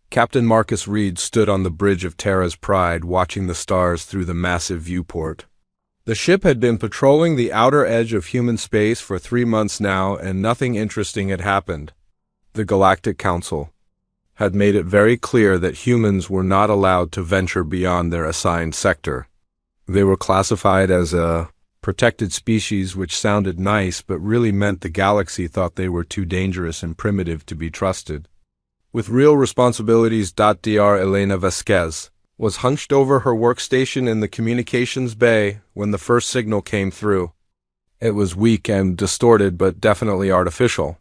Captain Marcus Reed stood on the bridge of Terra's Pride, watching the stars through the massive viewport. The ship had been patrolling the outer edge of human space for 3 months now, and nothing interesting had happened. The Galactic Council had made it very clear that humans were not allowed to venture beyond their assigned sector. They were classified as a protected species, which sounded nice but really meant the galaxy thought they were too dangerous and primitive to be trusted. With real responsibilities, Dr. Elena Vasquez was hunched over her workstation in the communications bay when the first signal came through. It was weak and distorted, but definitely artificial.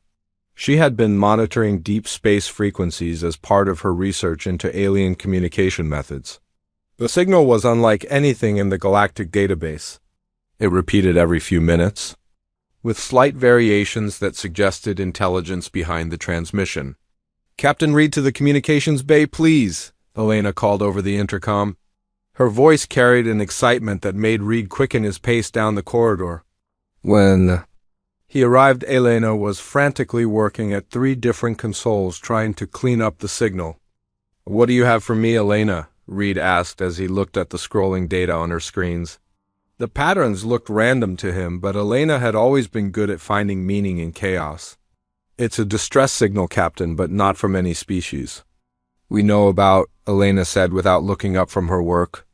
She had been monitoring deep space frequencies as part of her research into alien communication methods. The signal was unlike anything in the galactic database. It repeated every few minutes, with slight variations that suggested intelligence behind the transmission. "Captain Reed to the communications bay, please," Elena called over the intercom. Her voice carried an excitement that made Reed quicken his pace down the corridor. When he arrived, Elena was frantically working at 3 different consoles trying to clean up the signal. "What do you have for me, Elena?" Reed asked as he looked at the scrolling data on her screens. The patterns looked random to him, but Elena had always been good at finding meaning in chaos. "It's a distress signal, Captain, but not from any species we know about," Elena said without looking up from her work.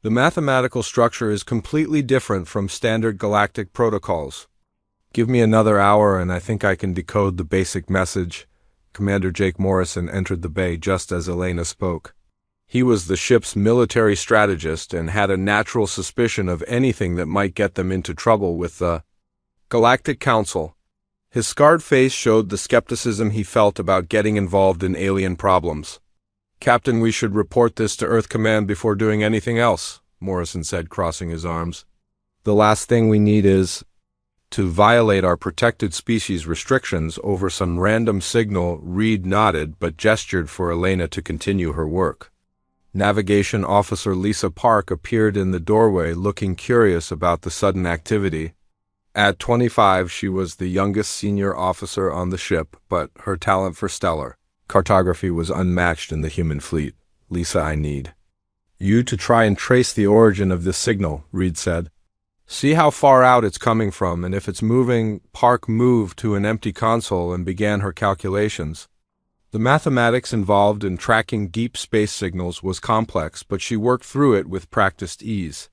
"The mathematical structure is completely different from standard galactic protocols. Give me another hour and I think I can decode the basic message." Commander Jake Morrison entered the bay just as Elena spoke. He was the ship's military strategist and had a natural suspicion of anything that might get them into trouble with the Galactic Council. His scarred face showed the skepticism he felt about getting involved in alien problems. "Captain, we should report this to Earth Command before doing anything else," Morrison said, crossing his arms. "The last thing we need is to violate our protected species restrictions over some random signal." Reed nodded but gestured for Elena to continue her work. Navigation Officer Lisa Park appeared in the doorway, looking curious about the sudden activity. At 25, she was the youngest senior officer on the ship, but her talent for stellar cartography was unmatched in the human fleet. "Lisa, I need you to try and trace the origin of this signal," Reed said. "See how far out it's coming from, and if it's moving." Park moved to an empty console and began her calculations. The mathematics involved in tracking deep space signals was complex, but she worked through it with practiced ease.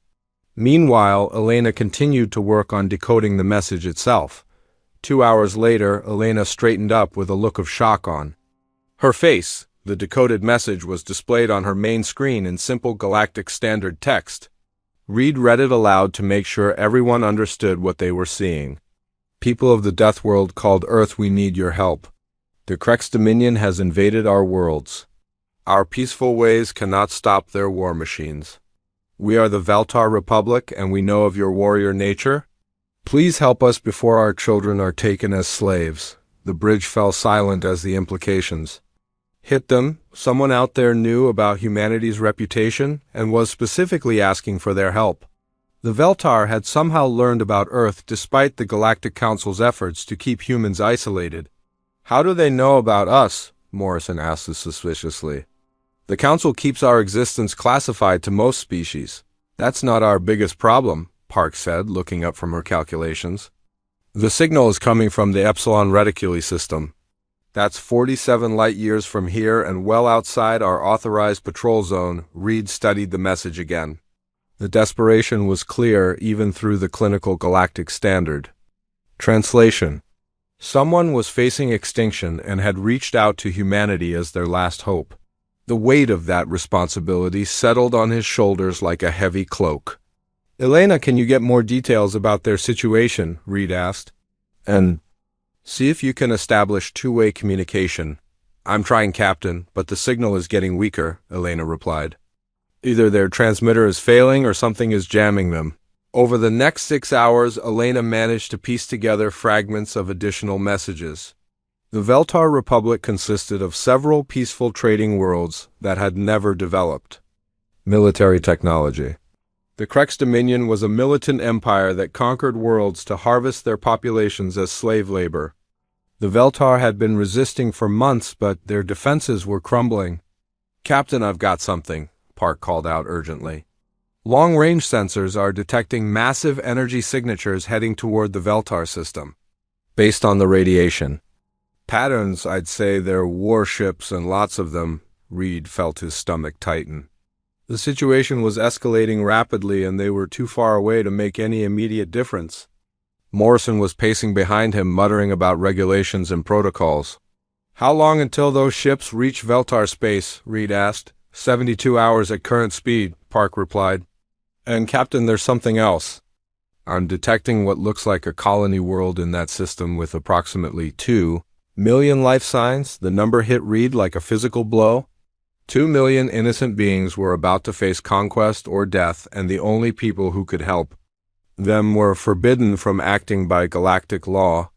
Meanwhile, Elena continued to work on decoding the message itself. 2 hours later, Elena straightened up with a look of shock on her face. The decoded message was displayed on her main screen in simple galactic standard text. Reed read it aloud to make sure everyone understood what they were seeing. "People of the Deathworld called Earth, we need your help. The Krex Dominion has invaded our worlds. Our peaceful ways cannot stop their war machines. We are the Valtar Republic, and we know of your warrior nature. Please help us before our children are taken as slaves." The bridge fell silent as the implications hit them. Someone out there knew about humanity's reputation and was specifically asking for their help. The Veltar had somehow learned about Earth despite the Galactic Council's efforts to keep humans isolated. "How do they know about us?" Morrison asked suspiciously. "The Council keeps our existence classified to most species." "That's not our biggest problem," Park said, looking up from her calculations. "The signal is coming from the Epsilon Reticuli system. That's 47 light-years from here and well outside our authorized patrol zone." Reed studied the message again. The desperation was clear even through the clinical galactic standard. Translation: someone was facing extinction and had reached out to humanity as their last hope. The weight of that responsibility settled on his shoulders like a heavy cloak. "Elena, can you get more details about their situation?" Reed asked. "And see if you can establish two-way communication." "I'm trying, Captain, but the signal is getting weaker," Elena replied. "Either their transmitter is failing or something is jamming them." Over the next 6 hours, Elena managed to piece together fragments of additional messages. The Veltar Republic consisted of several peaceful trading worlds that had never developed military technology. The Krex Dominion was a militant empire that conquered worlds to harvest their populations as slave labor. The Veltar had been resisting for months, but their defenses were crumbling. Captain, I've got something, Park called out urgently. Long-range sensors are detecting massive energy signatures heading toward the Veltar system. Based on the radiation patterns, I'd say they're warships and lots of them. Reed felt his stomach tighten. The situation was escalating rapidly and they were too far away to make any immediate difference. Morrison was pacing behind him, muttering about regulations and protocols. How long until those ships reach Veltar space? Reed asked. 72 hours at current speed, Park replied. And Captain, there's something else. I'm detecting what looks like a colony world in that system with approximately 2 million life signs. The number hit Reed like a physical blow. 2 million innocent beings were about to face conquest or death, and the only people who could help them were forbidden from acting by galactic law.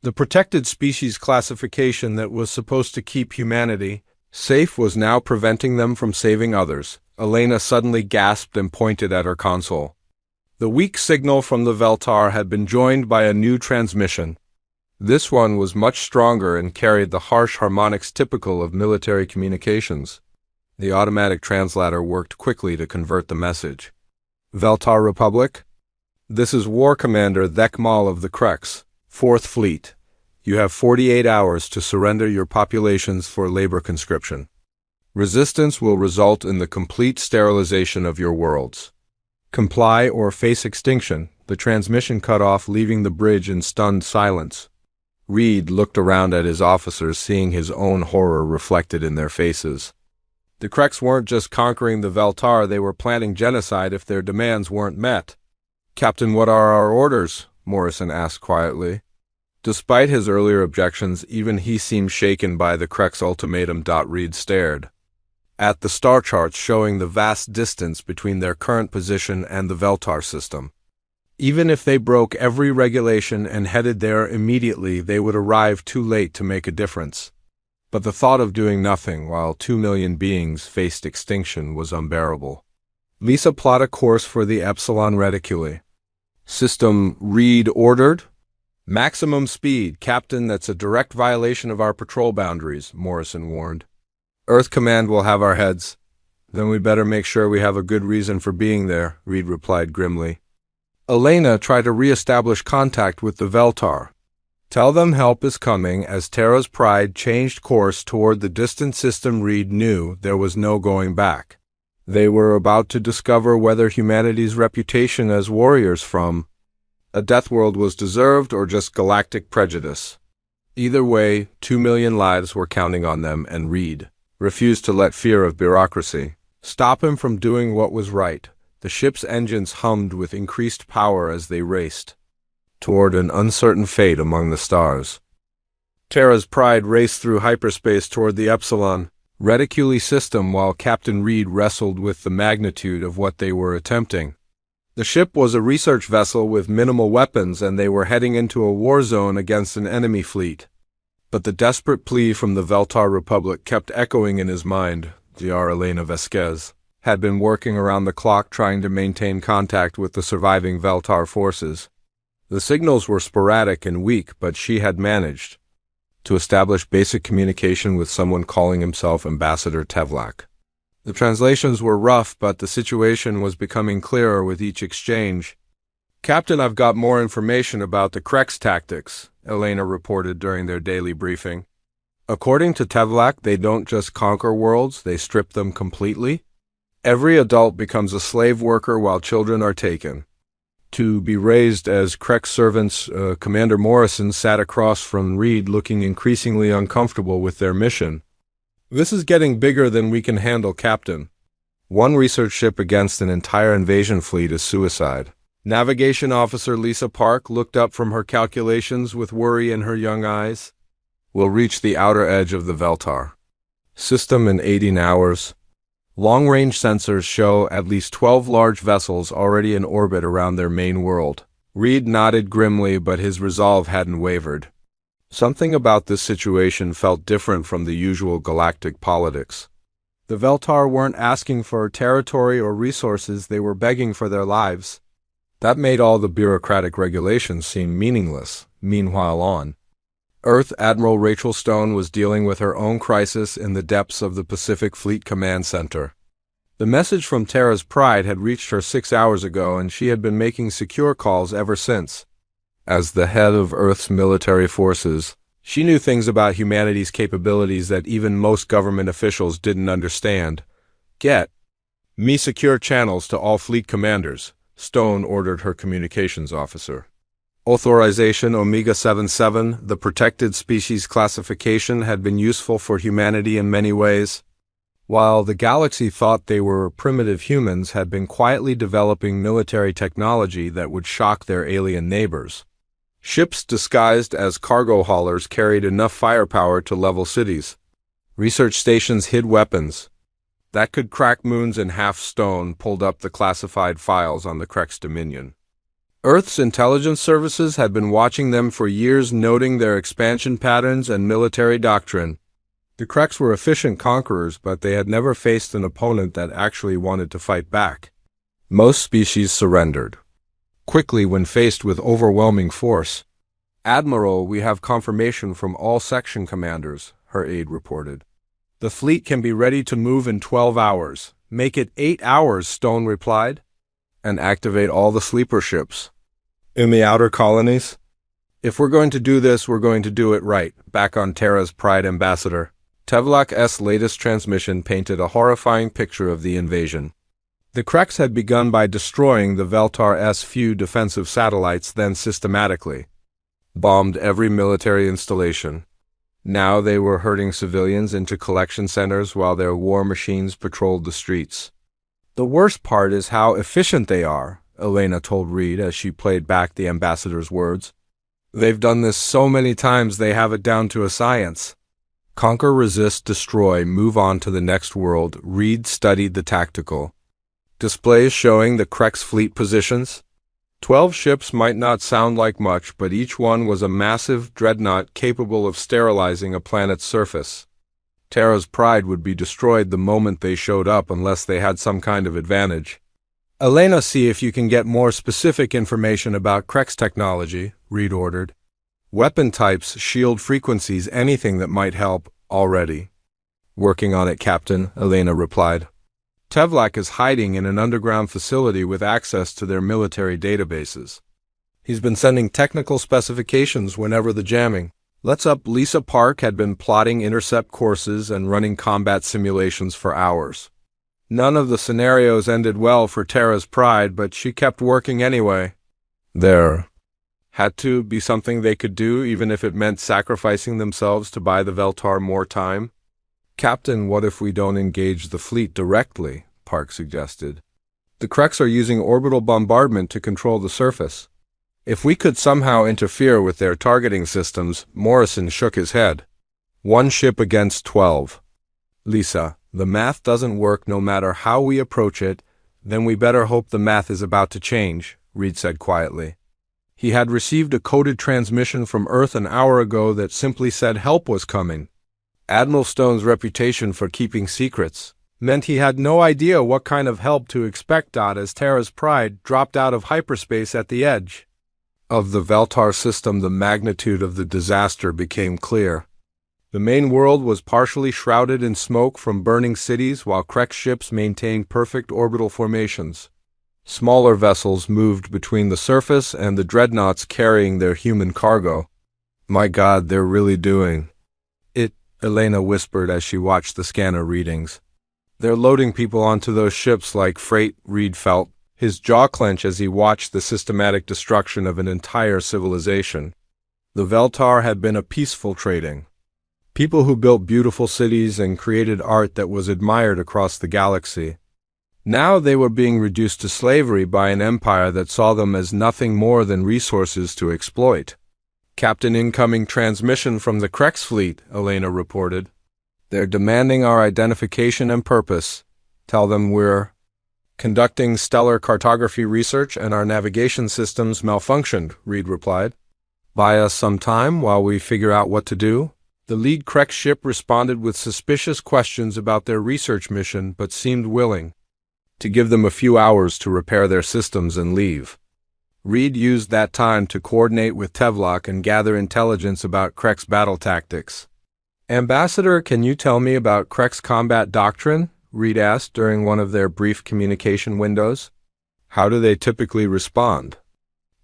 The protected species classification that was supposed to keep humanity safe was now preventing them from saving others. Elena suddenly gasped and pointed at her console. The weak signal from the Veltar had been joined by a new transmission. This one was much stronger and carried the harsh harmonics typical of military communications. The automatic translator worked quickly to convert the message. Veltar Republic? This is War Commander Thekmal of the Krex, 4th Fleet. You have 48 hours to surrender your populations for labor conscription. Resistance will result in the complete sterilization of your worlds. Comply or face extinction. The transmission cut off, leaving the bridge in stunned silence. Reed looked around at his officers, seeing his own horror reflected in their faces. The Krex weren't just conquering the Veltar, they were planning genocide if their demands weren't met. Captain, what are our orders? Morrison asked quietly. Despite his earlier objections, even he seemed shaken by the Krex ultimatum. Reed stared at the star charts showing the vast distance between their current position and the Veltar system. Even if they broke every regulation and headed there immediately, they would arrive too late to make a difference. But the thought of doing nothing while 2 million beings faced extinction was unbearable. Lisa, plot a course for the Epsilon Reticuli. System, Reed ordered. Maximum speed, Captain, that's a direct violation of our patrol boundaries, Morrison warned. Earth Command will have our heads. Then we better make sure we have a good reason for being there, Reed replied grimly. Elena, try to re-establish contact with the Veltar. Tell them help is coming. As Terra's Pride changed course toward the distant system, Reed knew there was no going back. They were about to discover whether humanity's reputation as warriors from a Deathworld was deserved or just galactic prejudice. Either way, 2 million lives were counting on them, and Reed refused to let fear of bureaucracy stop him from doing what was right. The ship's engines hummed with increased power as they raced toward an uncertain fate among the stars. Terra's Pride raced through hyperspace toward the Epsilon Reticuli system while Captain Reed wrestled with the magnitude of what they were attempting. The ship was a research vessel with minimal weapons, and they were heading into a war zone against an enemy fleet. But the desperate plea from the Veltar Republic kept echoing in his mind. Gr. Elena Vasquez had been working around the clock trying to maintain contact with the surviving Veltar forces. The signals were sporadic and weak, but she had managed to establish basic communication with someone calling himself Ambassador Tevlak. The translations were rough, but the situation was becoming clearer with each exchange. Captain, I've got more information about the Krex tactics, Elena reported during their daily briefing. According to Tevlak, they don't just conquer worlds, they strip them completely. Every adult becomes a slave worker while children are taken to be raised as Krex servants. Commander Morrison sat across from Reed, looking increasingly uncomfortable with their mission. This is getting bigger than we can handle, Captain. One research ship against an entire invasion fleet is suicide. Navigation Officer Lisa Park looked up from her calculations with worry in her young eyes. We'll reach the outer edge of the Veltar system in 18 hours. Long-range sensors show at least 12 large vessels already in orbit around their main world. Reed nodded grimly, but his resolve hadn't wavered. Something about this situation felt different from the usual galactic politics. The Veltar weren't asking for territory or resources, they were begging for their lives. That made all the bureaucratic regulations seem meaningless. Meanwhile, on Earth Admiral Rachel Stone was dealing with her own crisis in the depths of the Pacific Fleet Command Center. The message from Terra's Pride had reached her 6 hours ago, and she had been making secure calls ever since. As the head of Earth's military forces, she knew things about humanity's capabilities that even most government officials didn't understand. "Get me secure channels to all fleet commanders," Stone ordered her communications officer. Authorization Omega-77, the protected species classification, had been useful for humanity in many ways. While the galaxy thought they were primitive, humans had been quietly developing military technology that would shock their alien neighbors. Ships disguised as cargo haulers carried enough firepower to level cities. Research stations hid weapons that could crack moons in half. Stone pulled up the classified files on the Krex Dominion. Earth's intelligence services had been watching them for years, noting their expansion patterns and military doctrine. The Krex were efficient conquerors, but they had never faced an opponent that actually wanted to fight back. Most species surrendered quickly when faced with overwhelming force. "Admiral, we have confirmation from all section commanders," her aide reported. "The fleet can be ready to move in 12 hours. "Make it 8 hours, Stone replied. "And activate all the sleeper ships in the outer colonies? "If we're going to do this, we're going to do it right." Back on Terra's Pride, Ambassador Tevlak's latest transmission painted a horrifying picture of the invasion. The Krex had begun by destroying the Veltar's few defensive satellites, then systematically bombed every military installation. Now they were herding civilians into collection centers while their war machines patrolled the streets. "The worst part is how efficient they are," Elena told Reed as she played back the ambassador's words. "They've done this so many times they have it down to a science." Conquer, resist, destroy, move on to the next world. Reed studied the tactical displays showing the Krex fleet positions. 12 ships might not sound like much, but each one was a massive dreadnought capable of sterilizing a planet's surface. Terra's Pride would be destroyed the moment they showed up unless they had some kind of advantage. "Elena, see if you can get more specific information about Krex technology," Reed ordered. "Weapon types, shield frequencies, anything that might help." "Already working on it, Captain," Elena replied. "Tevlak is hiding in an underground facility with access to their military databases. He's been sending technical specifications whenever the jamming lets up." Lisa Park had been plotting intercept courses and running combat simulations for hours. None of the scenarios ended well for Terra's Pride, but she kept working anyway. There had to be something they could do, even if it meant sacrificing themselves to buy the Veltar more time. "Captain, what if we don't engage the fleet directly?" Park suggested. "The Krex are using orbital bombardment to control the surface. If we could somehow interfere with their targeting systems." Morrison shook his head. "One ship against 12. Lisa, the math doesn't work no matter how we approach it." "Then we better hope the math is about to change," Reed said quietly. He had received a coded transmission from Earth an hour ago that simply said help was coming. Admiral Stone's reputation for keeping secrets meant he had no idea what kind of help to expect. As Terra's Pride dropped out of hyperspace at the edge of the Veltar system, the magnitude of the disaster became clear. The main world was partially shrouded in smoke from burning cities, while Krex ships maintained perfect orbital formations. Smaller vessels moved between the surface and the dreadnoughts carrying their human cargo. "My God, they're really doing it," Elena whispered as she watched the scanner readings. "They're loading people onto those ships like freight." Reed felt his jaw clench as he watched the systematic destruction of an entire civilization. The Veltar had been a peaceful trading people who built beautiful cities and created art that was admired across the galaxy. Now they were being reduced to slavery by an empire that saw them as nothing more than resources to exploit. "Captain, incoming transmission from the Krex fleet," Elena reported. "They're demanding our identification and purpose. Tell them we're conducting stellar cartography research and our navigation systems malfunctioned," Reed replied. "Buy us some time while we figure out what to do." The lead Krex ship responded with suspicious questions about their research mission, but seemed willing to give them a few hours to repair their systems and leave. Reed used that time to coordinate with Tevlok and gather intelligence about Krek's battle tactics. "Ambassador, can you tell me about Krek's combat doctrine?" Reed asked during one of their brief communication windows. "How do they typically respond?"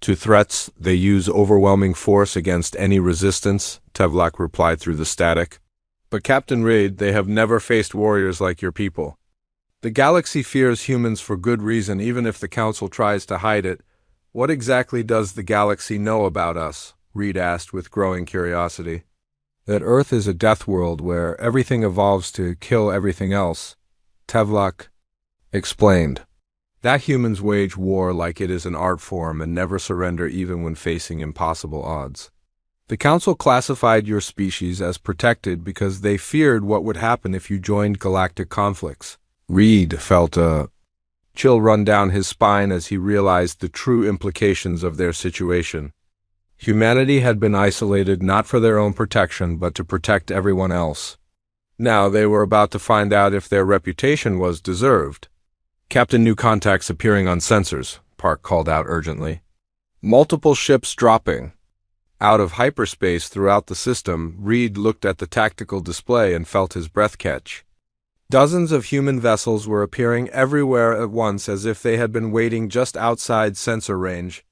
"To threats, they use overwhelming force against any resistance," Tevlok replied through the static. "But Captain Reed, they have never faced warriors like your people. The galaxy fears humans for good reason, even if the Council tries to hide it. What exactly does the galaxy know about us?" Reed asked with growing curiosity. "That Earth is a death world where everything evolves to kill everything else," Tevlok explained. "That humans wage war like it is an art form and never surrender even when facing impossible odds. The Council classified your species as protected because they feared what would happen if you joined galactic conflicts." Reed felt a chill run down his spine as he realized the true implications of their situation. Humanity had been isolated not for their own protection, but to protect everyone else. Now they were about to find out if their reputation was deserved. "Captain, new contacts appearing on sensors," Park called out urgently. "Multiple ships dropping." Out of hyperspace throughout the system, Reed looked at the tactical display and felt his breath catch. Dozens of human vessels were appearing everywhere at once as if they had been waiting just outside sensor range.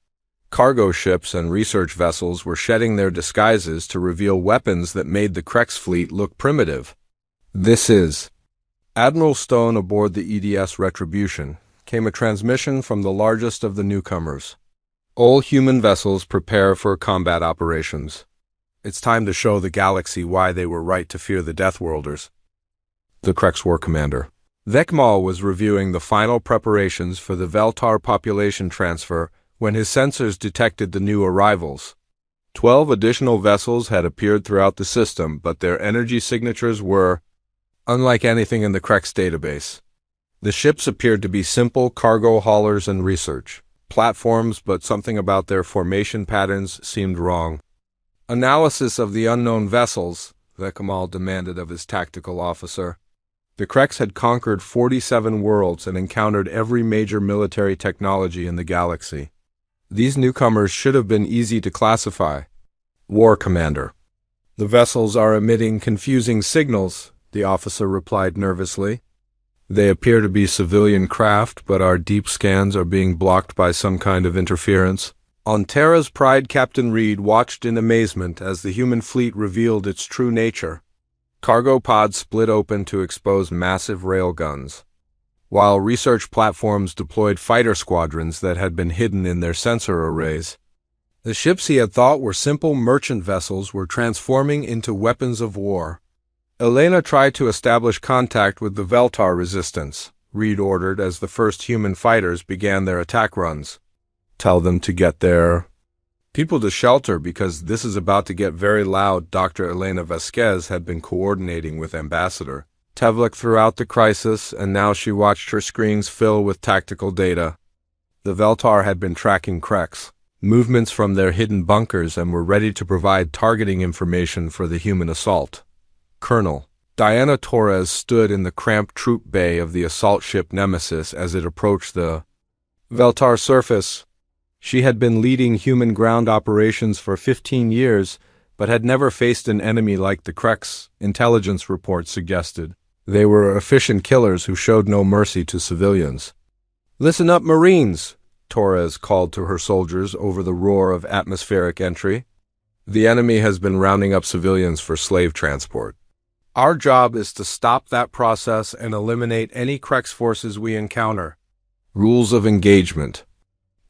Cargo ships and research vessels were shedding their disguises to reveal weapons that made the Krek's fleet look primitive. "This is Admiral Stone aboard the EDS Retribution," came a transmission from the largest of the newcomers. "All human vessels prepare for combat operations. It's time to show the galaxy why they were right to fear the Deathworlders." The Krek's war commander, Vekmal, was reviewing the final preparations for the Veltar population transfer when his sensors detected the new arrivals. 12 additional vessels had appeared throughout the system, but their energy signatures were unlike anything in the Krek's database. The ships appeared to be simple cargo haulers and research platforms, but something about their formation patterns seemed wrong. "Analysis of the unknown vessels," Vekmal demanded of his tactical officer. The Krek's had conquered 47 worlds and encountered every major military technology in the galaxy. These newcomers should have been easy to classify. "War commander, the vessels are emitting confusing signals," the officer replied nervously. "They appear to be civilian craft, but our deep scans are being blocked by some kind of interference." On Terra's Pride, Captain Reed watched in amazement as the human fleet revealed its true nature. Cargo pods split open to expose massive railguns, while research platforms deployed fighter squadrons that had been hidden in their sensor arrays. The ships he had thought were simple merchant vessels were transforming into weapons of war. "Elena tried to establish contact with the Veltar resistance," Reed ordered as the first human fighters began their attack runs. "Tell them to get their people to shelter because this is about to get very loud." Dr. Elena Vasquez had been coordinating with Ambassador Tevlok throughout the crisis, and now she watched her screens fill with tactical data. The Veltar had been tracking Krek's movements from their hidden bunkers and were ready to provide targeting information for the human assault. Colonel Diana Torres stood in the cramped troop bay of the assault ship Nemesis as it approached the Veltar surface. She had been leading human ground operations for 15 years, but had never faced an enemy like the Krek's, intelligence reports suggested. They were efficient killers who showed no mercy to civilians. "Listen up, Marines," Torres called to her soldiers over the roar of atmospheric entry. "The enemy has been rounding up civilians for slave transport. Our job is to stop that process and eliminate any Krek's forces we encounter. Rules of engagement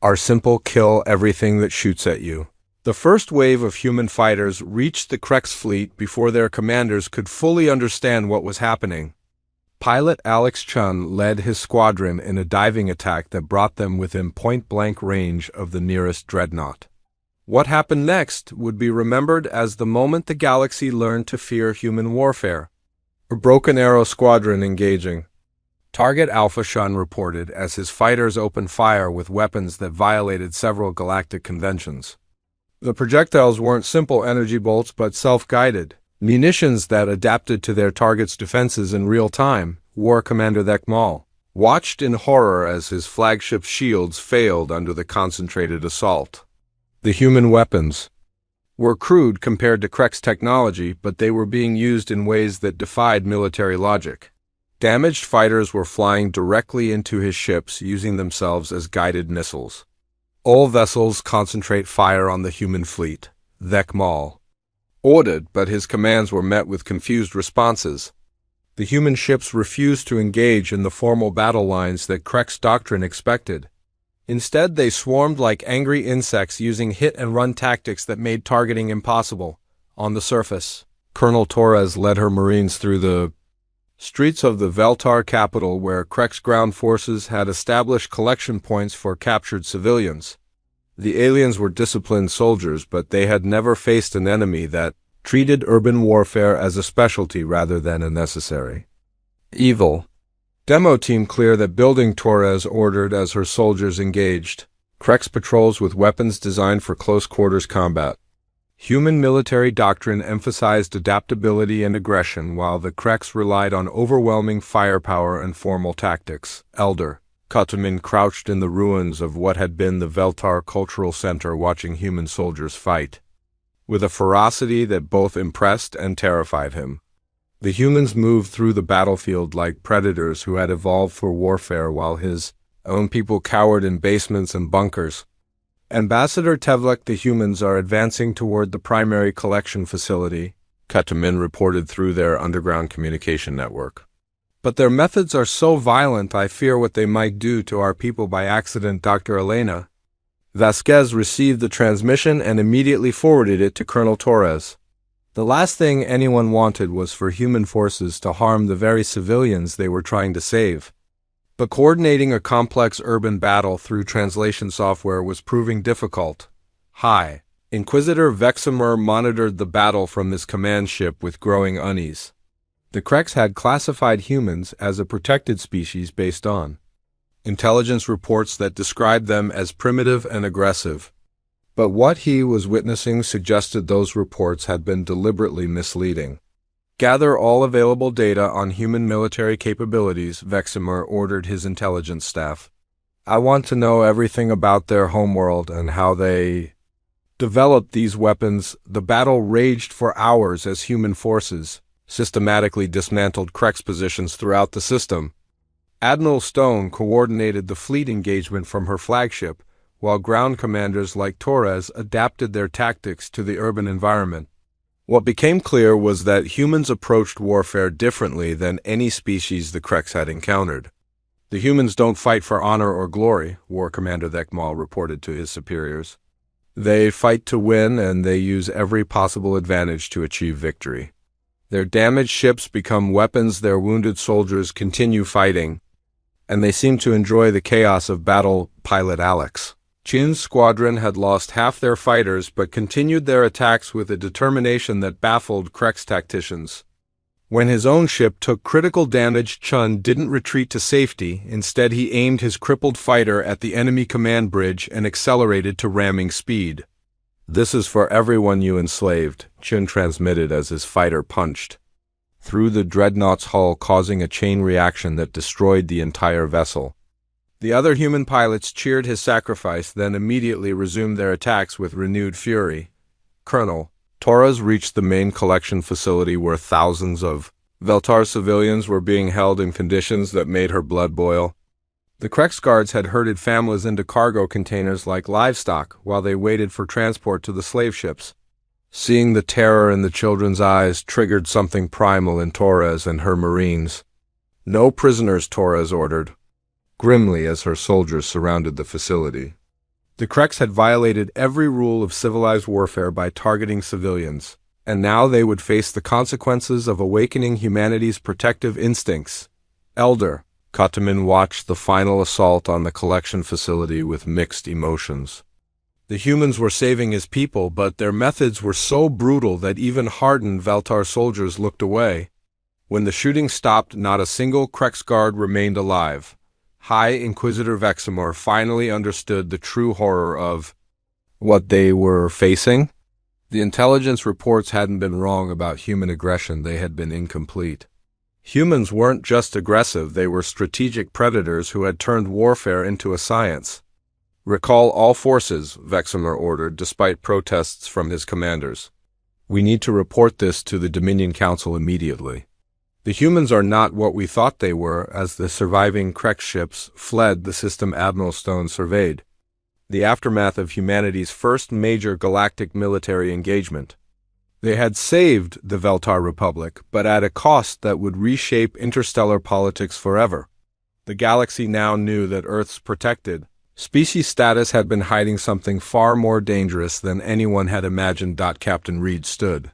are simple: kill everything that shoots at you." The first wave of human fighters reached the Krek's fleet before their commanders could fully understand what was happening. Pilot Alex Chun led his squadron in a diving attack that brought them within point-blank range of the nearest dreadnought. What happened next would be remembered as the moment the galaxy learned to fear human warfare. A Broken Arrow squadron engaging. Target Alpha Shun reported as his fighters opened fire with weapons that violated several galactic conventions. The projectiles weren't simple energy bolts but self-guided munitions that adapted to their target's defenses in real time, War Commander Vekmal watched in horror as his flagship shields failed under the concentrated assault. The human weapons were crude compared to Krek's technology, but they were being used in ways that defied military logic. Damaged fighters were flying directly into his ships, using themselves as guided missiles. All vessels concentrate fire on the human fleet, Vekmal ordered, but his commands were met with confused responses. The human ships refused to engage in the formal battle lines that Krek's doctrine expected. Instead, they swarmed like angry insects, using hit-and-run tactics that made targeting impossible. On the surface, Colonel Torres led her Marines through the streets of the Veltar capital, where Krek's ground forces had established collection points for captured civilians. The aliens were disciplined soldiers, but they had never faced an enemy that treated urban warfare as a specialty rather than a necessary evil. Demo team clear that building, Torres ordered as her soldiers engaged Krek's patrols with weapons designed for close-quarters combat. Human military doctrine emphasized adaptability and aggression, while the Kreks relied on overwhelming firepower and formal tactics. Elder Katamin crouched in the ruins of what had been the Veltar Cultural Center, watching human soldiers fight with a ferocity that both impressed and terrified him. The humans moved through the battlefield like predators who had evolved for warfare, while his own people cowered in basements and bunkers. Ambassador Tevlek, the humans are advancing toward the primary collection facility, Katamin reported through their underground communication network. But their methods are so violent, I fear what they might do to our people by accident, Dr. Elena. Vasquez received the transmission and immediately forwarded it to Colonel Torres. The last thing anyone wanted was for human forces to harm the very civilians they were trying to save. But coordinating a complex urban battle through translation software was proving difficult. High Inquisitor Veximer monitored the battle from his command ship with growing unease. The Kreks had classified humans as a protected species based on intelligence reports that described them as primitive and aggressive. But what he was witnessing suggested those reports had been deliberately misleading. Gather all available data on human military capabilities, Veximer ordered his intelligence staff. I want to know everything about their homeworld and how they developed these weapons. The battle raged for hours as human forces systematically dismantled Krek's positions throughout the system. Admiral Stone coordinated the fleet engagement from her flagship, while ground commanders like Torres adapted their tactics to the urban environment. What became clear was that humans approached warfare differently than any species the Kreks had encountered. The humans don't fight for honor or glory, War Commander Vekmal reported to his superiors. They fight to win, and they use every possible advantage to achieve victory. Their damaged ships become weapons, their wounded soldiers continue fighting, and they seem to enjoy the chaos of battle. Pilot Alex Chin's squadron had lost half their fighters but continued their attacks with a determination that baffled Krek's tacticians. When his own ship took critical damage, Chun didn't retreat to safety. Instead, he aimed his crippled fighter at the enemy command bridge and accelerated to ramming speed. "This is for everyone you enslaved," Chun transmitted as his fighter punched through the dreadnought's hull, causing a chain reaction that destroyed the entire vessel. The other human pilots cheered his sacrifice, then immediately resumed their attacks with renewed fury. Colonel Torres reached the main collection facility, where thousands of Veltar civilians were being held in conditions that made her blood boil. The Kreks guards had herded families into cargo containers like livestock while they waited for transport to the slave ships. Seeing the terror in the children's eyes triggered something primal in Torres and her Marines. "No prisoners," Torres ordered grimly as her soldiers surrounded the facility. The Kreks had violated every rule of civilized warfare by targeting civilians, and now they would face the consequences of awakening humanity's protective instincts. Elder Katamin watched the final assault on the collection facility with mixed emotions. The humans were saving his people, but their methods were so brutal that even hardened Veltar soldiers looked away. When the shooting stopped, not a single Kreks guard remained alive. High Inquisitor Veximer finally understood the true horror of what they were facing. The intelligence reports hadn't been wrong about human aggression, they had been incomplete. Humans weren't just aggressive, they were strategic predators who had turned warfare into a science. "Recall all forces," Veximer ordered, despite protests from his commanders. "We need to report this to the Dominion Council immediately." The humans are not what we thought they were, as the surviving Krex ships fled the system Admiral Stone surveyed. The aftermath of humanity's first major galactic military engagement. They had saved the Veltar Republic, but at a cost that would reshape interstellar politics forever. The galaxy now knew that Earth's protected species status had been hiding something far more dangerous than anyone had imagined. Captain Reed stood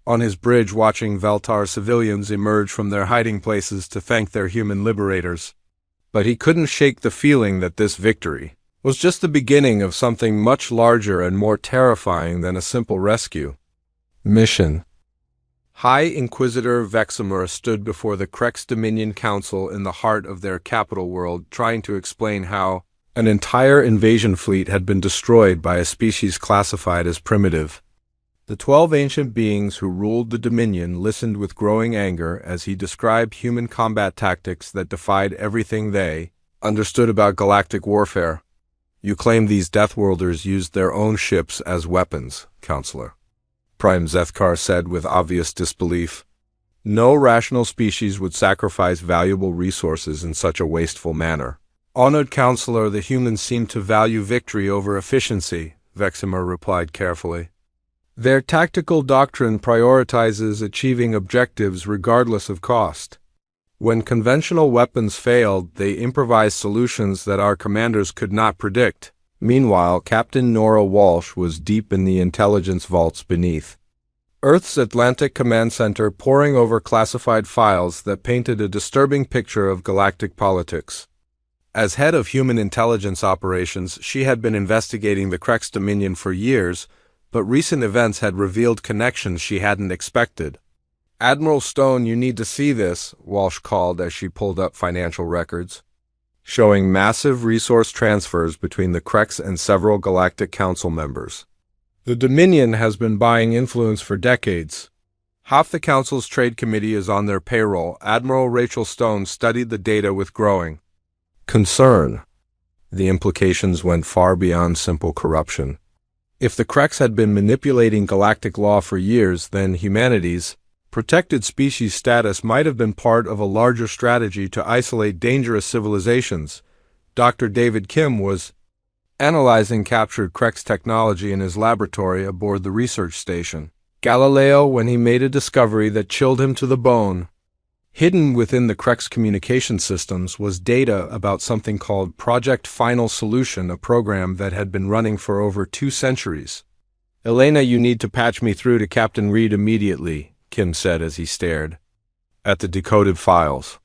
on his bridge watching Veltar civilians emerge from their hiding places to thank their human liberators. But he couldn't shake the feeling that this victory was just the beginning of something much larger and more terrifying than a simple rescue mission. High Inquisitor Veximer stood before the Krex Dominion Council in the heart of their capital world, trying to explain how an entire invasion fleet had been destroyed by a species classified as primitive. The 12 ancient beings who ruled the Dominion listened with growing anger as he described human combat tactics that defied everything they understood about galactic warfare. "You claim these Deathworlders used their own ships as weapons, Counselor," Prime Zethkar said with obvious disbelief. "No rational species would sacrifice valuable resources in such a wasteful manner." "Honored Counselor, the humans seem to value victory over efficiency," Veximer replied carefully. "Their tactical doctrine prioritizes achieving objectives regardless of cost. When conventional weapons failed, they improvised solutions that our commanders could not predict." Meanwhile, Captain Nora Walsh was deep in the intelligence vaults beneath Earth's Atlantic Command Center, poring over classified files that painted a disturbing picture of galactic politics. As head of human intelligence operations, she had been investigating the Krex Dominion for years, but recent events had revealed connections she hadn't expected. "Admiral Stone, you need to see this," Walsh called as she pulled up financial records, showing massive resource transfers between the Krex and several Galactic Council members. "The Dominion has been buying influence for decades. Half the Council's trade committee is on their payroll." Admiral Rachel Stone studied the data with growing concern. The implications went far beyond simple corruption. If the Krex had been manipulating galactic law for years, then humanity's protected species status might have been part of a larger strategy to isolate dangerous civilizations. Dr. David Kim was analyzing captured Krex technology in his laboratory aboard the research station Galileo when he made a discovery that chilled him to the bone. Hidden within the Krex communication systems was data about something called Project Final Solution, a program that had been running for over 2 centuries. "Elena, you need to patch me through to Captain Reed immediately," Kim said as he stared at the decoded files.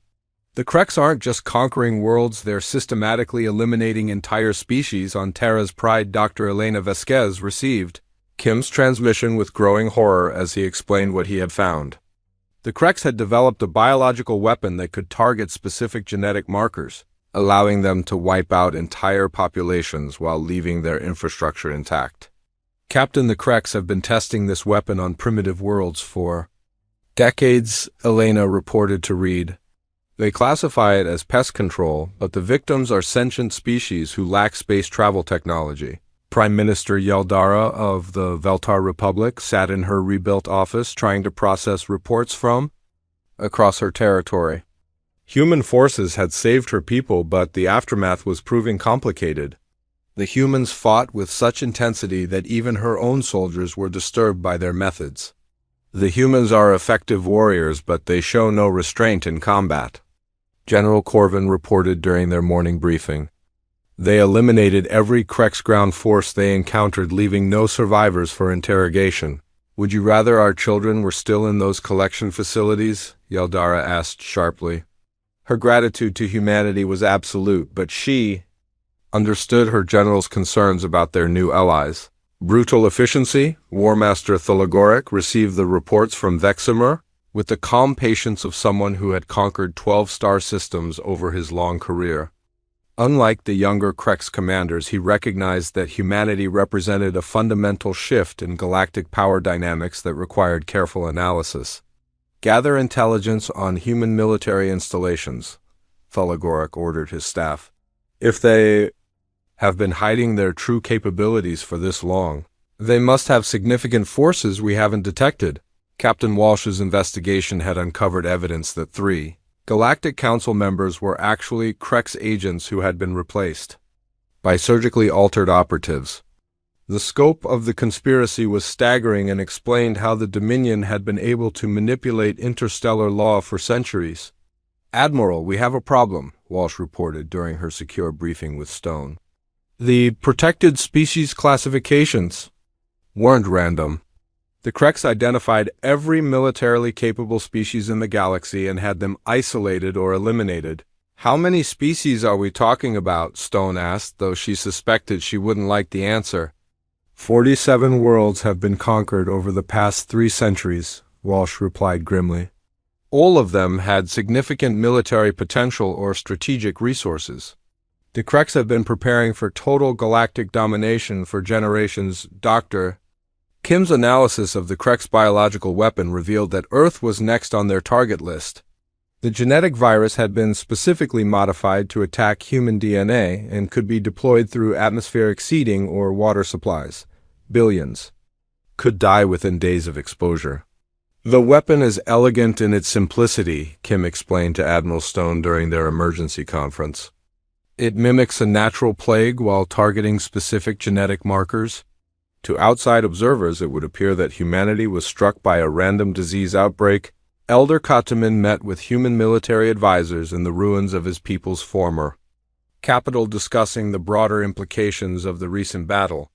"The Krex aren't just conquering worlds, they're systematically eliminating entire species on Terra's Pride." Dr. Elena Vasquez received Kim's transmission with growing horror as he explained what he had found. The Krex had developed a biological weapon that could target specific genetic markers, allowing them to wipe out entire populations while leaving their infrastructure intact. "Captain, the Krex have been testing this weapon on primitive worlds for decades," Elena reported to Reed. "They classify it as pest control, but the victims are sentient species who lack space travel technology." Prime Minister Yeldara of the Veltar Republic sat in her rebuilt office trying to process reports from across her territory. Human forces had saved her people, but the aftermath was proving complicated. The humans fought with such intensity that even her own soldiers were disturbed by their methods. "The humans are effective warriors, but they show no restraint in combat," General Corvin reported during their morning briefing. "They eliminated every Krex ground force they encountered, leaving no survivors for interrogation." "Would you rather our children were still in those collection facilities?" Yeldara asked sharply. Her gratitude to humanity was absolute, but she understood her general's concerns about their new allies. "Brutal efficiency?" War Master Thalagoric received the reports from Veximer with the calm patience of someone who had conquered 12 star systems over his long career. Unlike the younger Krex commanders, he recognized that humanity represented a fundamental shift in galactic power dynamics that required careful analysis. Gather intelligence on human military installations, Thalagoric ordered his staff. If they have been hiding their true capabilities for this long, they must have significant forces we haven't detected. Captain Walsh's investigation had uncovered evidence that 3 Galactic Council members were actually Krex agents who had been replaced by surgically altered operatives. The scope of the conspiracy was staggering and explained how the Dominion had been able to manipulate interstellar law for centuries. "Admiral, we have a problem," Walsh reported during her secure briefing with Stone. "The protected species classifications weren't random. The Krex identified every militarily capable species in the galaxy and had them isolated or eliminated." "How many species are we talking about?" Stone asked, though she suspected she wouldn't like the answer. 47 worlds have been conquered over the past 3 centuries, Walsh replied grimly. All of them had significant military potential or strategic resources. The Krex have been preparing for total galactic domination for generations. Dr. Kim's analysis of the Krex biological weapon revealed that Earth was next on their target list. The genetic virus had been specifically modified to attack human DNA and could be deployed through atmospheric seeding or water supplies. Billions could die within days of exposure. "The weapon is elegant in its simplicity," Kim explained to Admiral Stone during their emergency conference. "It mimics a natural plague while targeting specific genetic markers. To outside observers, it would appear that humanity was struck by a random disease outbreak." Elder Katamin met with human military advisors in the ruins of his people's former capital, discussing the broader implications of the recent battle.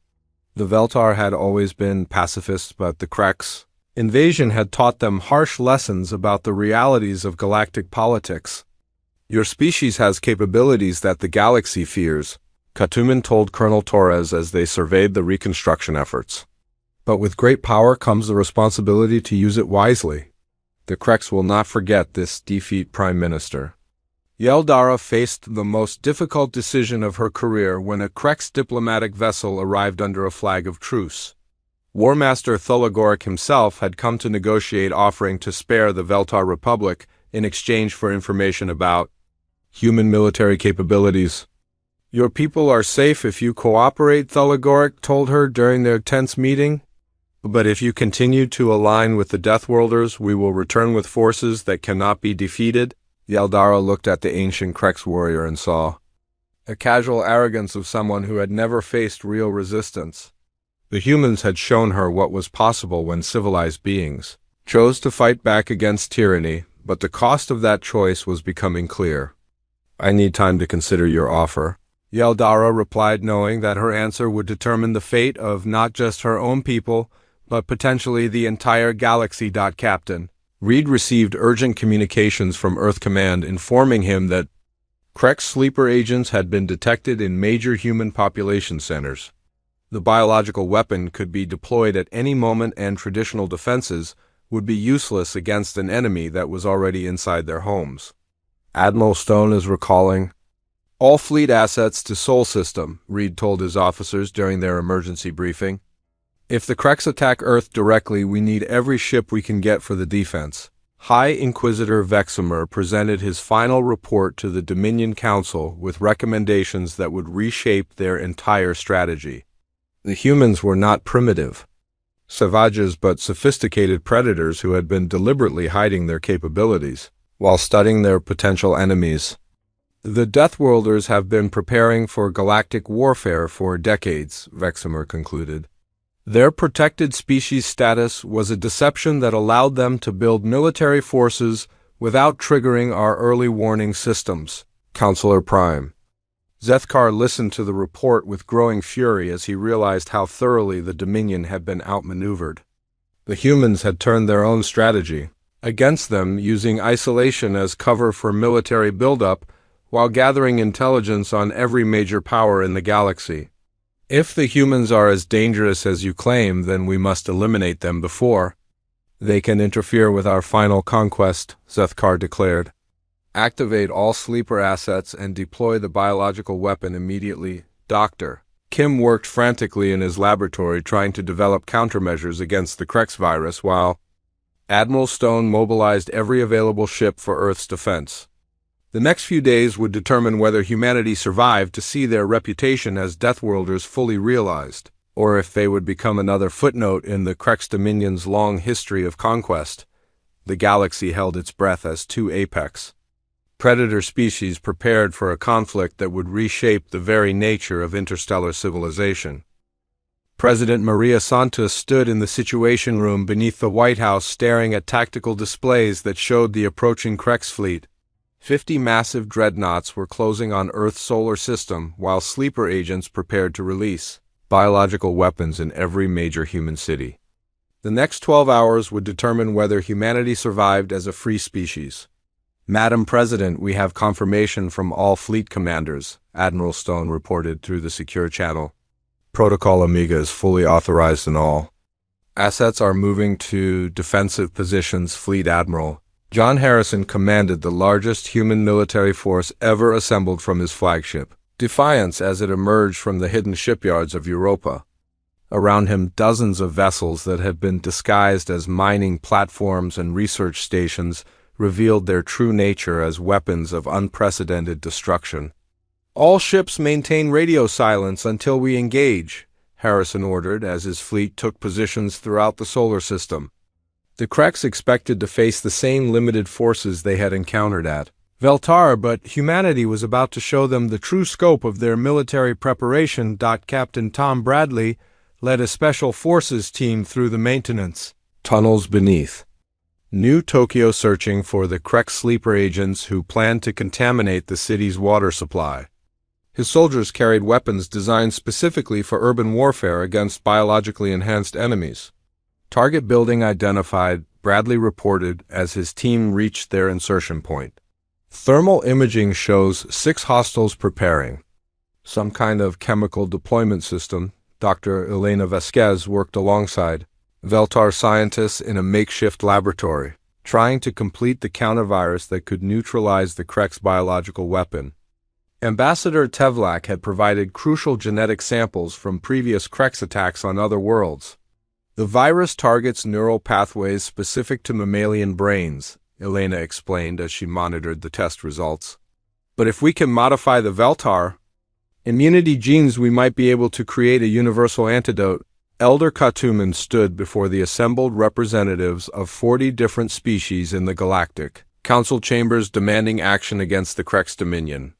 The Veltar had always been pacifists, but the Krex invasion had taught them harsh lessons about the realities of galactic politics. "Your species has capabilities that the galaxy fears," Katumin told Colonel Torres as they surveyed the reconstruction efforts. "But with great power comes the responsibility to use it wisely. The Krex will not forget this defeat, Prime Minister." Yeldara faced the most difficult decision of her career when a Krex diplomatic vessel arrived under a flag of truce. War Master Thalagoric himself had come to negotiate, offering to spare the Veltar Republic in exchange for information about human military capabilities. "Your people are safe if you cooperate," Thalagoric told her during their tense meeting. "But if you continue to align with the Deathworlders, we will return with forces that cannot be defeated." Yeldara looked at the ancient Krex warrior and saw a casual arrogance of someone who had never faced real resistance. The humans had shown her what was possible when civilized beings chose to fight back against tyranny, but the cost of that choice was becoming clear. "I need time to consider your offer," Yeldara replied, knowing that her answer would determine the fate of not just her own people, but potentially the entire galaxy. Captain Reed received urgent communications from Earth Command informing him that Krex sleeper agents had been detected in major human population centers. The biological weapon could be deployed at any moment, and traditional defenses would be useless against an enemy that was already inside their homes. "Admiral Stone is recalling all fleet assets to Sol System," Reed told his officers during their emergency briefing. "If the Krex attack Earth directly, we need every ship we can get for the defense." High Inquisitor Veximer presented his final report to the Dominion Council with recommendations that would reshape their entire strategy. The humans were not primitive savages, but sophisticated predators who had been deliberately hiding their capabilities while studying their potential enemies. "The Deathworlders have been preparing for galactic warfare for decades," Veximer concluded. "Their protected species status was a deception that allowed them to build military forces without triggering our early warning systems." Counselor Prime Zethkar listened to the report with growing fury as he realized how thoroughly the Dominion had been outmaneuvered. The humans had turned their own strategy against them, using isolation as cover for military buildup while gathering intelligence on every major power in the galaxy. "If the humans are as dangerous as you claim, then we must eliminate them before they can interfere with our final conquest," Zethkar declared. "Activate all sleeper assets and deploy the biological weapon immediately." Dr. Kim worked frantically in his laboratory trying to develop countermeasures against the Krex virus while Admiral Stone mobilized every available ship for Earth's defense. The next few days would determine whether humanity survived to see their reputation as Deathworlders fully realized, or if they would become another footnote in the Krex Dominion's long history of conquest. The galaxy held its breath as two apex predator species prepared for a conflict that would reshape the very nature of interstellar civilization. President Maria Santos stood in the Situation Room beneath the White House staring at tactical displays that showed the approaching Krex fleet. 50 massive dreadnoughts were closing on Earth's solar system while sleeper agents prepared to release biological weapons in every major human city. The next 12 hours would determine whether humanity survived as a free species. Madam President, we have confirmation from all fleet commanders, Admiral Stone reported through the secure channel. Protocol Omega is fully authorized in all. Assets are moving to defensive positions, Fleet Admiral. John Harrison commanded the largest human military force ever assembled from his flagship, Defiance, as it emerged from the hidden shipyards of Europa. Around him, dozens of vessels that had been disguised as mining platforms and research stations revealed their true nature as weapons of unprecedented destruction. All ships maintain radio silence until we engage, Harrison ordered as his fleet took positions throughout the solar system. The Krex expected to face the same limited forces they had encountered at Veltar, but humanity was about to show them the true scope of their military preparation. Captain Tom Bradley led a special forces team through the maintenance tunnels beneath New Tokyo, searching for the Krex sleeper agents who planned to contaminate the city's water supply. His soldiers carried weapons designed specifically for urban warfare against biologically enhanced enemies. Target building identified, Bradley reported as his team reached their insertion point. Thermal imaging shows 6 hostiles preparing. Some kind of chemical deployment system. Dr. Elena Vasquez worked alongside Veltar scientists in a makeshift laboratory, trying to complete the countervirus that could neutralize the Krex biological weapon. Ambassador Tevlak had provided crucial genetic samples from previous Krex attacks on other worlds. The virus targets neural pathways specific to mammalian brains, Elena explained as she monitored the test results. But if we can modify the Veltar immunity genes, we might be able to create a universal antidote. Elder Katuman stood before the assembled representatives of 40 different species in the galactic council chambers demanding action against the Krex Dominion.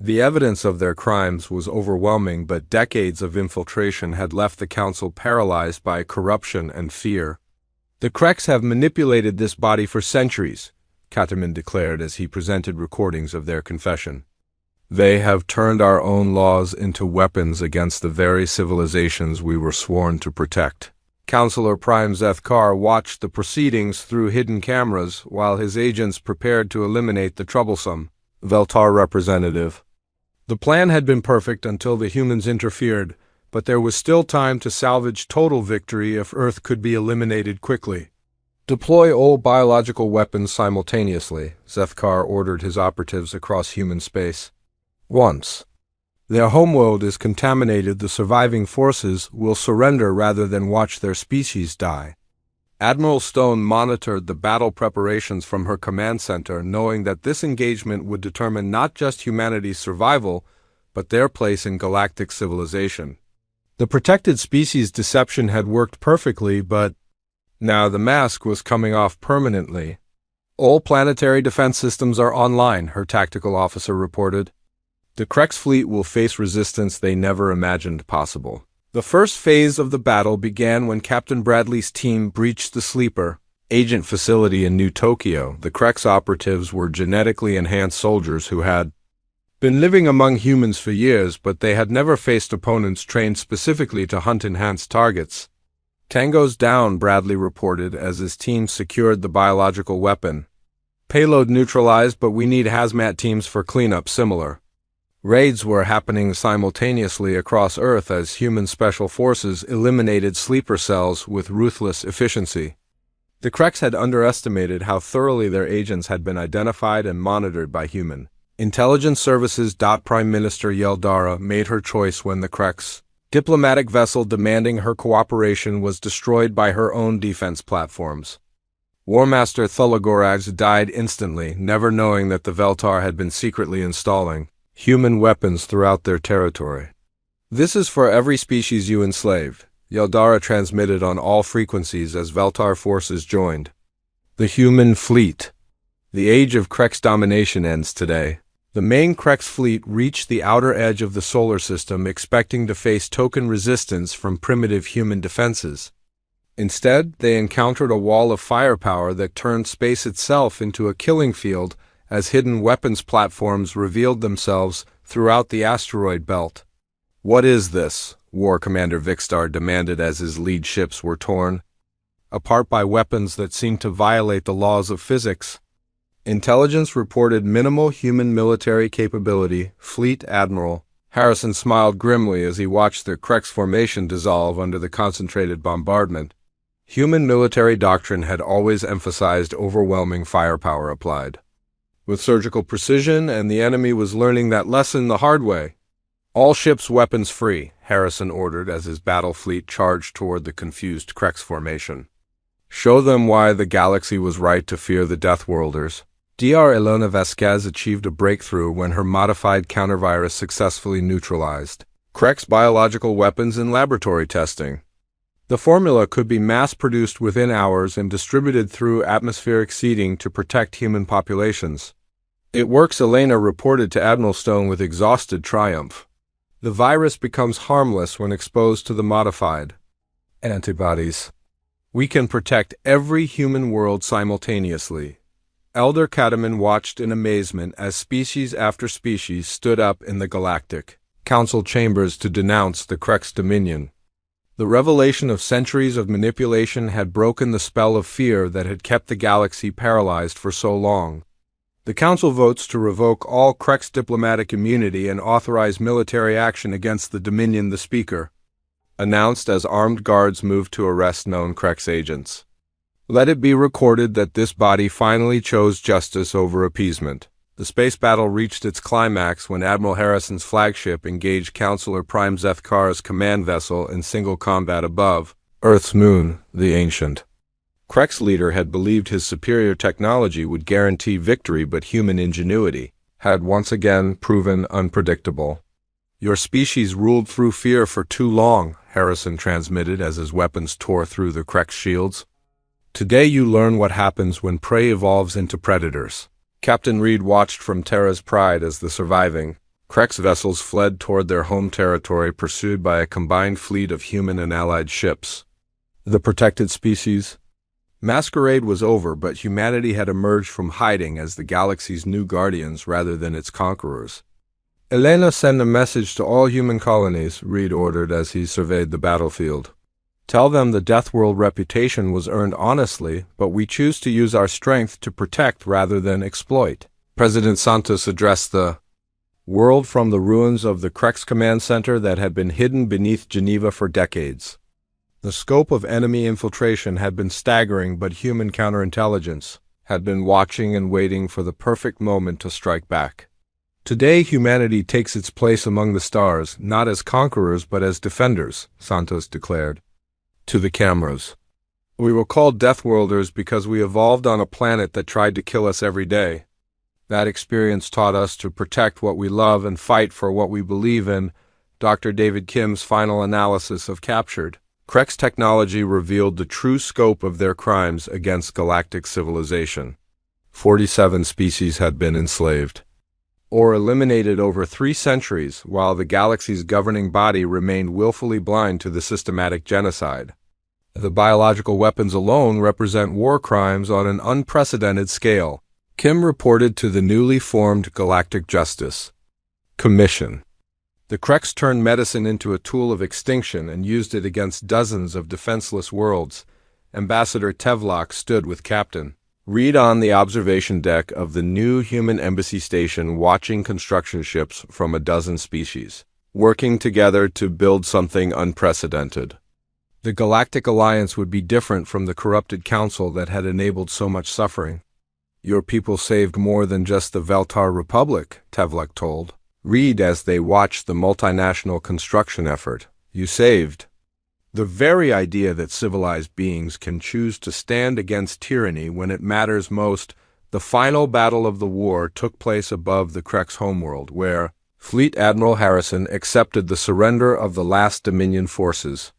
The evidence of their crimes was overwhelming, but decades of infiltration had left the council paralyzed by corruption and fear. The Krex have manipulated this body for centuries, Kataman declared as he presented recordings of their confession. They have turned our own laws into weapons against the very civilizations we were sworn to protect. Counselor Prime Zethkar watched the proceedings through hidden cameras while his agents prepared to eliminate the troublesome Veltar representative. The plan had been perfect until the humans interfered, but there was still time to salvage total victory if Earth could be eliminated quickly. Deploy all biological weapons simultaneously, Zethkar ordered his operatives across human space. Once their homeworld is contaminated, the surviving forces will surrender rather than watch their species die. Admiral Stone monitored the battle preparations from her command center, knowing that this engagement would determine not just humanity's survival, but their place in galactic civilization. The protected species deception had worked perfectly, but now the mask was coming off permanently. All planetary defense systems are online, her tactical officer reported. The Krex fleet will face resistance they never imagined possible. The first phase of the battle began when Captain Bradley's team breached the sleeper agent facility in New Tokyo. The Krex operatives were genetically enhanced soldiers who had been living among humans for years, but they had never faced opponents trained specifically to hunt enhanced targets. Tango's down, Bradley reported as his team secured the biological weapon. Payload neutralized, but we need hazmat teams for cleanup. Similar raids were happening simultaneously across Earth as human special forces eliminated sleeper cells with ruthless efficiency. The Krex had underestimated how thoroughly their agents had been identified and monitored by human intelligence services. Prime Minister Yeldara made her choice when the Krex diplomatic vessel demanding her cooperation was destroyed by her own defense platforms. Warmaster Thulagorax died instantly, never knowing that the Veltar had been secretly installing human weapons throughout their territory. "This is for every species you enslaved," Yeldara transmitted on all frequencies as Veltar forces joined the human fleet. The age of Krex domination ends today. The main Krex fleet reached the outer edge of the solar system expecting to face token resistance from primitive human defenses. Instead, they encountered a wall of firepower that turned space itself into a killing field as hidden weapons platforms revealed themselves throughout the asteroid belt. "What is this?" War Commander Vixstar demanded as his lead ships were torn apart by weapons that seemed to violate the laws of physics. Intelligence reported minimal human military capability. Fleet Admiral Harrison smiled grimly as he watched their Krex formation dissolve under the concentrated bombardment. Human military doctrine had always emphasized overwhelming firepower applied with surgical precision, and the enemy was learning that lesson the hard way. "All ships weapons free," Harrison ordered as his battle fleet charged toward the confused Krex formation. "Show them why the galaxy was right to fear the Deathworlders." Dr. Ilona Vasquez achieved a breakthrough when her modified countervirus successfully neutralized Krex biological weapons in laboratory testing. The formula could be mass-produced within hours and distributed through atmospheric seeding to protect human populations. "It works," Elena reported to Admiral Stone with exhausted triumph. "The virus becomes harmless when exposed to the modified antibodies. We can protect every human world simultaneously." Elder Kataman watched in amazement as species after species stood up in the Galactic Council chambers to denounce the Krex Dominion. The revelation of centuries of manipulation had broken the spell of fear that had kept the galaxy paralyzed for so long. The Council votes to revoke all Krex diplomatic immunity and authorize military action against the Dominion, the Speaker announced as armed guards moved to arrest known Krex agents. "Let it be recorded that this body finally chose justice over appeasement." The space battle reached its climax when Admiral Harrison's flagship engaged Counselor Prime Zethkar's command vessel in single combat above Earth's moon, the Ancient. Krex leader had believed his superior technology would guarantee victory, but human ingenuity had once again proven unpredictable. "Your species ruled through fear for too long," Harrison transmitted as his weapons tore through the Krex shields. "Today you learn what happens when prey evolves into predators." Captain Reed watched from Terra's Pride as the surviving Krex vessels fled toward their home territory, pursued by a combined fleet of human and allied ships. The protected species? Masquerade was over, but humanity had emerged from hiding as the galaxy's new guardians rather than its conquerors. "Elena, send a message to all human colonies," Reed ordered as he surveyed the battlefield. "Tell them the Deathworld reputation was earned honestly, but we choose to use our strength to protect rather than exploit." President Santos addressed the world from the ruins of the Krex Command Center that had been hidden beneath Geneva for decades. The scope of enemy infiltration had been staggering, but human counterintelligence had been watching and waiting for the perfect moment to strike back. "Today humanity takes its place among the stars, not as conquerors but as defenders," Santos declared to the cameras. "We were called Deathworlders because we evolved on a planet that tried to kill us every day. That experience taught us to protect what we love and fight for what we believe in." Dr. David Kim's final analysis of Captured Krex technology revealed the true scope of their crimes against galactic civilization. 47 species had been enslaved or eliminated over 3 centuries, while the galaxy's governing body remained willfully blind to the systematic genocide. The biological weapons alone represent war crimes on an unprecedented scale, Kim reported to the newly formed Galactic Justice Commission. The Krex turned medicine into a tool of extinction and used it against dozens of defenseless worlds. Ambassador Tevlok stood with Captain Reed on the observation deck of the new human embassy station, watching construction ships from a dozen species working together to build something unprecedented. The Galactic Alliance would be different from the corrupted council that had enabled so much suffering. "Your people saved more than just the Veltar Republic," Tevlok told Reed as they watched the multinational construction effort. "You saved The very idea that civilized beings can choose to stand against tyranny when it matters most. The final battle of the war took place above the Krek's homeworld, where Fleet Admiral Harrison accepted the surrender of the last Dominion forces.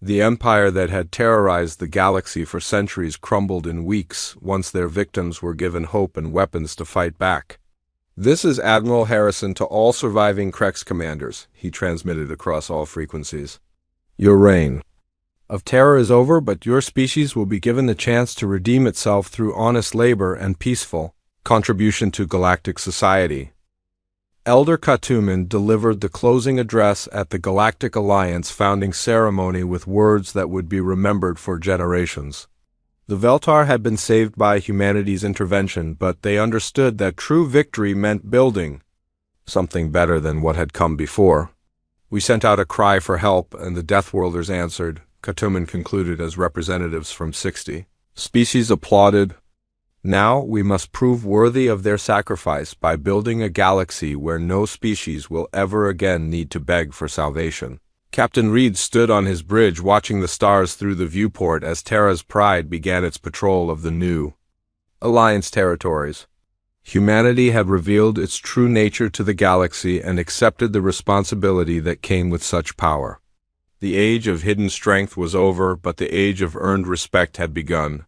The empire that had terrorized the galaxy for centuries crumbled in weeks once their victims were given hope and weapons to fight back. "This is Admiral Harrison to all surviving Krek's commanders," he transmitted across all frequencies. "Your reign of terror is over, but your species will be given the chance to redeem itself through honest labor and peaceful contribution to galactic society." Elder Katuman delivered the closing address at the Galactic Alliance founding ceremony with words that would be remembered for generations. The Veltar had been saved by humanity's intervention, but they understood that true victory meant building something better than what had come before. "We sent out a cry for help, and the Deathworlders answered," Katuman concluded as representatives from 60 species applauded. "Now we must prove worthy of their sacrifice by building a galaxy where no species will ever again need to beg for salvation." Captain Reed stood on his bridge watching the stars through the viewport as Terra's Pride began its patrol of the new Alliance territories. Humanity had revealed its true nature to the galaxy and accepted the responsibility that came with such power. The age of hidden strength was over, but the age of earned respect had begun.